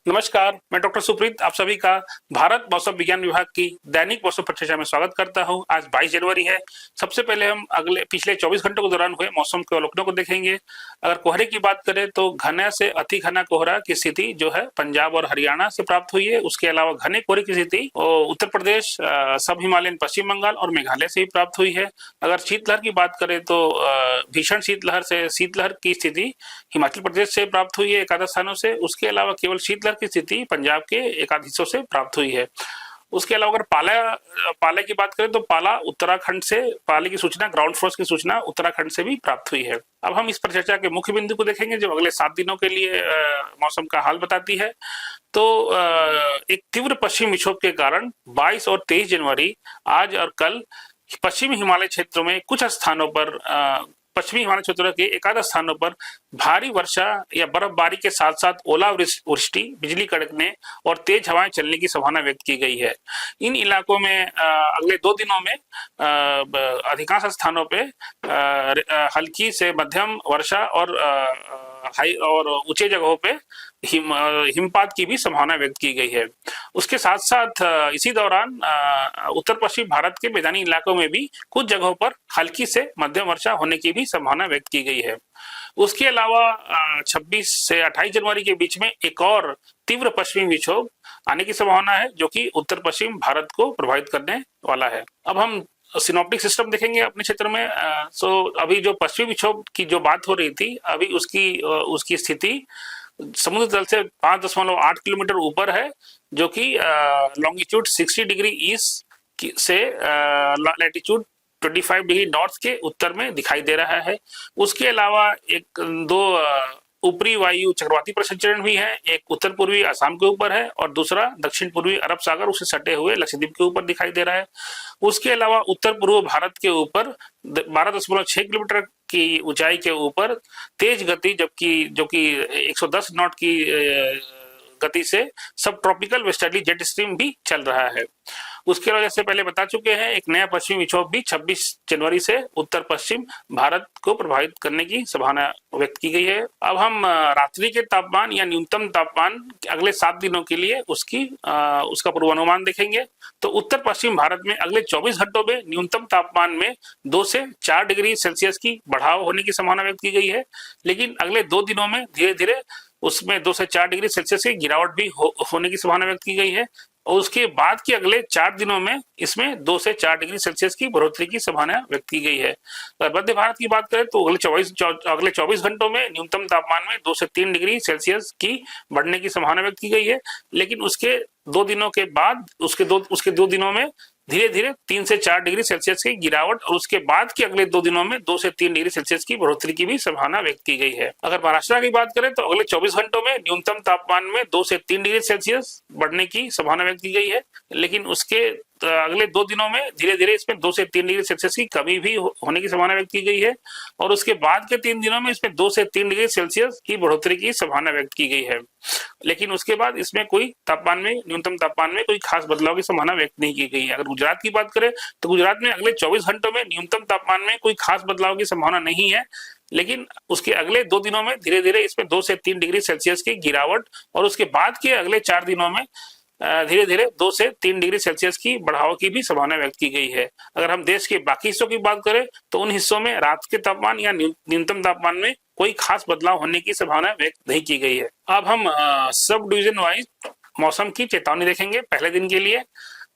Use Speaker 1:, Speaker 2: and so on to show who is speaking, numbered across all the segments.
Speaker 1: नमस्कार, मैं डॉक्टर सुप्रीत आप सभी का भारत मौसम विज्ञान विभाग की दैनिक मौसम परिचर्चा में स्वागत करता हूं। आज 22 जनवरी है। सबसे पहले हम अगले पिछले 24 घंटों के दौरान हुए मौसम के अवलोकनों को देखेंगे। अगर कोहरे की बात करें तो घना से अति घना कोहरा की स्थिति जो है पंजाब और हरियाणा से प्राप्त हुई है। उसके अलावा घने कोहरे की स्थिति उत्तर प्रदेश, सब हिमालयन पश्चिम बंगाल और मेघालय से भी प्राप्त हुई है। अगर शीतलहर की बात करें तो भीषण शीतलहर की स्थिति हिमाचल प्रदेश से प्राप्त हुई है एकाध स्थानों से। उसके अलावा केवल शीतलहर की स्थिति पंजाब के एकाध हिस्सों से प्राप्त हुई है। उसके अलावा अगर पाले की बात करें तो पाले की सूचना, ग्राउंड फोर्स की सूचना उत्तराखंड से भी प्राप्त हुई है। अब हम इस परिचर्चा के मुख्य बिंदु को देखेंगे जो अगले 7 दिनों के लिए मौसम का हाल बताती है। तो एक तीव्र पश्चिमी विक्षोभ के कारण 22 और 23 जनवरी आज और कल पश्चिमी हिमालय क्षेत्रों में कुछ स्थानों पर पश्चिमी हिमालय क्षेत्रों के एकाध स्थानों पर भारी वर्षा या बर्फबारी के साथ साथ ओलावृष्टि, बिजली कड़कने और तेज हवाएं चलने की संभावना व्यक्त की गई है। इन इलाकों में अगले 2 दिनों में अधिकांश स्थानों पे हल्की से मध्यम वर्षा और हाई और ऊंचे जगहों पे हिमपात की भी संभावना व्यक्त की गई है। उसके साथ साथ इसी दौरान उत्तर पश्चिम भारत के मैदानी इलाकों में भी कुछ जगहों पर हल्की से मध्यम वर्षा होने की भी संभावना व्यक्त की गई है। उसके अलावा 26 से 28 जनवरी के बीच में एक और तीव्र पश्चिमी विक्षोभ आने की संभावना है जो कि उत्तर पश्चिम भारत को प्रभावित करने वाला है। अब हम सिनोप्टिक सिस्टम देखेंगे अपने क्षेत्र में। अभी जो पश्चिमी विक्षोभ की जो बात हो रही थी, अभी उसकी स्थिति समुद्र तल से 5.8 किलोमीटर ऊपर है, जो कि लॉन्गिट्यूड 60 डिग्री ईस्ट से लैटिट्यूड 25 डिग्री नॉर्थ के उत्तर में दिखाई दे रहा है। उसके अलावा एक दो ऊपरी वायु चक्रवाती प्रसंचरण भी है। एक उत्तर पूर्वी असम के ऊपर है और दूसरा दक्षिण पूर्वी अरब सागर उससे सटे हुए लक्षद्वीप के ऊपर दिखाई दे रहा है। उसके अलावा उत्तर पूर्व भारत के ऊपर 12.6 किलोमीटर की ऊंचाई के ऊपर तेज गति जो कि 110 नॉट की गति से सब ट्रॉपिकल वेस्टर्ली जेट स्ट्रीम भी चल रहा है। उसके अलावा जैसे पहले बता चुके हैं, एक नया पश्चिमी विक्षोभ भी 26 जनवरी से उत्तर पश्चिम भारत को प्रभावित करने की संभावना व्यक्त की गई है। अब हम रात्रि के तापमान या न्यूनतम तापमान अगले 7 दिनों के लिए उसका पूर्वानुमान देखेंगे। तो उत्तर पश्चिम भारत में अगले 24 घंटों में न्यूनतम तापमान में 2 से 4 डिग्री सेल्सियस की बढ़ाव होने की संभावना व्यक्त की गई है। लेकिन अगले 2 दिनों में धीरे धीरे उसमें 2 से 4 डिग्री सेल्सियस की गिरावट भी होने की संभावना व्यक्त की गई है। और उसके बाद के अगले 4 दिनों में इसमें 2 से 4 डिग्री सेल्सियस की बढ़ोतरी की संभावना व्यक्त की गई है। मध्य भारत की बात करें तो अगले 24 घंटों में न्यूनतम तापमान में 2 से 3 डिग्री सेल्सियस की बढ़ने की संभावना व्यक्त की गई है। लेकिन उसके 2 दिनों के बाद उसके 2 दिनों में धीरे धीरे 3 से 4 डिग्री सेल्सियस की गिरावट और उसके बाद के अगले 2 दिनों में 2 से 3 डिग्री सेल्सियस की बढ़ोतरी की भी संभावना व्यक्त की गई है। अगर महाराष्ट्र की बात करें तो अगले 24 घंटों में न्यूनतम तापमान में 2 से 3 डिग्री सेल्सियस बढ़ने की संभावना व्यक्त की गई है। लेकिन उसके अगले 2 दिनों में धीरे धीरे इसमें 2 से 3 डिग्री सेल्सियस की कमी भी होने की संभावना व्यक्त की गई है। और उसके बाद के 3 दिनों में इसमें 2 से 3 डिग्री सेल्सियस की बढ़ोतरी की संभावना व्यक्त की गई है। लेकिन उसके बाद इसमें न्यूनतम तापमान में कोई खास बदलाव की संभावना व्यक्त नहीं की गई है। अगर गुजरात की बात करें तो गुजरात में अगले 24 घंटों में न्यूनतम तापमान में कोई खास बदलाव की संभावना नहीं है। लेकिन उसके अगले 2 दिनों में धीरे धीरे इसमें 2 से 3 डिग्री सेल्सियस की गिरावट और उसके बाद के अगले 4 दिनों में धीरे धीरे 2 से 3 डिग्री सेल्सियस की बढ़ाव की भी संभावना व्यक्त की गई है। अगर हम देश के बाकी हिस्सों की बात करें तो उन हिस्सों में रात के तापमान या न्यूनतम तापमान में कोई खास बदलाव होने की संभावना व्यक्त नहीं की गई है। अब हम सब डिवीजन वाइज मौसम की चेतावनी देखेंगे पहले दिन के लिए।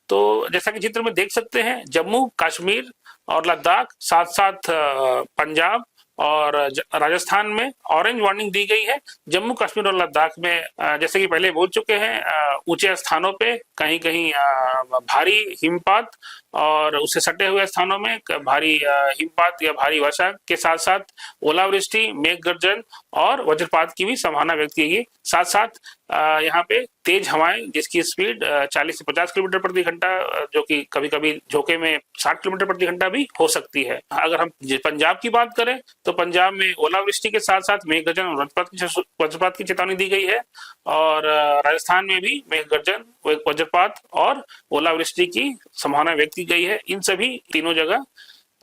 Speaker 1: तो जैसा कि चित्र में देख सकते हैं, जम्मू कश्मीर और लद्दाख साथ साथ पंजाब और राजस्थान में ऑरेंज वार्निंग दी गई है। जम्मू कश्मीर और लद्दाख में जैसे कि पहले बोल चुके हैं, ऊंचे स्थानों पे कहीं कहीं भारी हिमपात और उससे सटे हुए स्थानों में भारी हिमपात या भारी वर्षा के साथ साथ ओलावृष्टि, मेघ गर्जन और वज्रपात की भी संभावना व्यक्त की गई। साथ साथ यहाँ पे तेज हवाएं जिसकी स्पीड 40 से 50 किलोमीटर प्रति घंटा, जो कि कभी कभी झोंके में 60 किलोमीटर प्रति घंटा भी हो सकती है। अगर हम पंजाब की बात करें तो पंजाब में ओलावृष्टि के साथ साथ मेघ गर्जन और वज्रपात की चेतावनी दी गई है। और राजस्थान में भी मेघ गर्जन, वज्रपात और ओलावृष्टि की संभावना व्यक्त की गई है। इन सभी तीनों जगह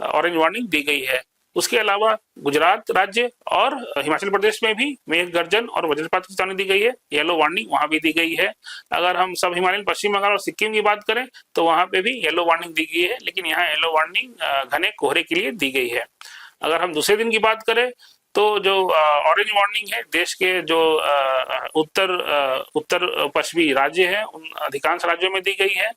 Speaker 1: ऑरेंज वार्निंग दी गई है। उसके अलावा गुजरात राज्य और हिमाचल प्रदेश में भी मेघ गर्जन और वज्रपात की चेतावनी दी गई है, येलो वार्निंग वहां भी दी गई है। अगर हम सब हिमालयन पश्चिम बंगाल और सिक्किम की बात करें तो वहां पे भी येलो वार्निंग दी गई है, लेकिन यहाँ येलो वार्निंग घने कोहरे के लिए दी गई है। अगर हम दूसरे दिन की बात करें तो जो ऑरेंज वार्निंग है देश के जो उत्तर पश्चिमी राज्य हैं उन अधिकांश राज्यों में दी गई है।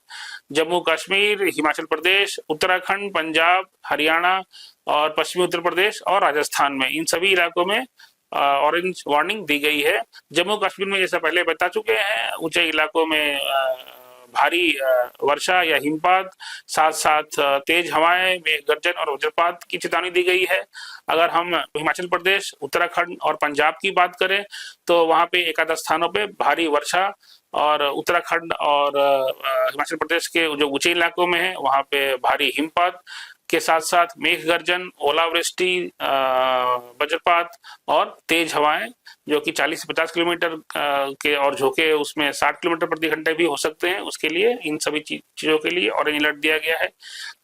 Speaker 1: जम्मू कश्मीर, हिमाचल प्रदेश, उत्तराखंड, पंजाब, हरियाणा और पश्चिमी उत्तर प्रदेश और राजस्थान में इन सभी इलाकों में ऑरेंज वार्निंग दी गई है। जम्मू कश्मीर में जैसा पहले बता चुके हैं ऊंचे इलाकों में भारी वर्षा या हिमपात, साथ साथ तेज हवाएं, मेघ गर्जन और वज्रपात की चेतावनी दी गई है। अगर हम हिमाचल प्रदेश, उत्तराखंड और पंजाब की बात करें तो वहां पे एक आध स्थानों पे भारी वर्षा और उत्तराखंड और हिमाचल प्रदेश के जो ऊंचे इलाकों में है वहां पे भारी हिमपात के साथ साथ मेघ गर्जन, ओलावृष्टि, वज्रपात और तेज हवाएं जो कि 40 से 50 किलोमीटर के और झोंके उसमें 60 किलोमीटर प्रति घंटे भी हो सकते हैं, उसके लिए इन सभी चीजों के लिए ऑरेंज अलर्ट दिया गया है।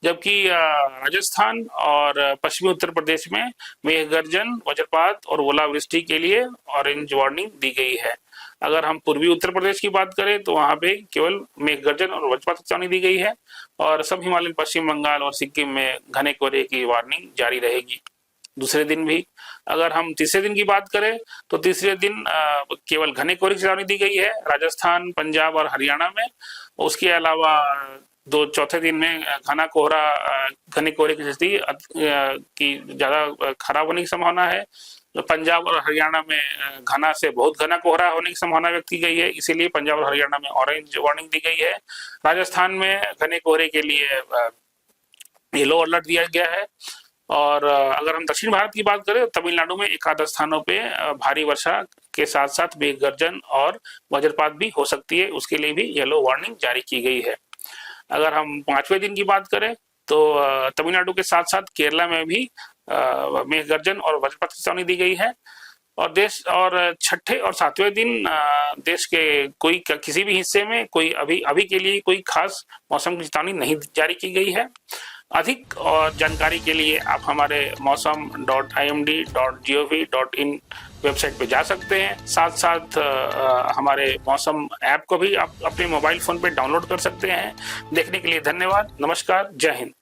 Speaker 1: जबकि राजस्थान और पश्चिमी उत्तर प्रदेश में मेघ गर्जन, वज्रपात और ओलावृष्टि के लिए ऑरेंज वार्निंग दी गई है। अगर हम पूर्वी उत्तर प्रदेश की बात करें तो वहां पे केवल मेघ गर्जन और वज्रपात की चेतावनी दी गई है और सब हिमालयन पश्चिम बंगाल और सिक्किम में घने कोहरे की वार्निंग जारी रहेगी दूसरे दिन भी। अगर हम तीसरे दिन की बात करें तो तीसरे दिन केवल घने कोहरे की चेतावनी दी गई है राजस्थान, पंजाब और हरियाणा में। उसके अलावा चौथे दिन में घना कोहरा, घने कोहरे की स्थिति की ज्यादा खराब होने की संभावना है। तो पंजाब और हरियाणा में घना से बहुत घना कोहरा होने की संभावना व्यक्त की गई है, इसीलिए पंजाब और हरियाणा में ऑरेंज वार्निंग दी गई है। राजस्थान में घने कोहरे के लिए येलो अलर्ट दिया गया है। और अगर हम दक्षिण भारत की बात करें तो तमिलनाडु में एक आध स्थानों पे भारी वर्षा के साथ साथ मेघ गर्जन और वज्रपात भी हो सकती है, उसके लिए भी येलो वार्निंग जारी की गई है। अगर हम पांचवें दिन की बात करें तो तमिलनाडु के साथ साथ केरला में भी मेघ गर्जन और वज्रपात की चेतावनी दी गई है। और छठे और सातवें दिन देश के कोई किसी भी हिस्से में कोई अभी के लिए कोई खास मौसम की चेतावनी नहीं जारी की गई है। अधिक और जानकारी के लिए आप हमारे mosam.imd.gov.in वेबसाइट पे जा सकते हैं। साथ साथ हमारे मौसम ऐप को भी आप अपने मोबाइल फोन पे डाउनलोड कर सकते हैं। देखने के लिए धन्यवाद। नमस्कार। जय हिंद।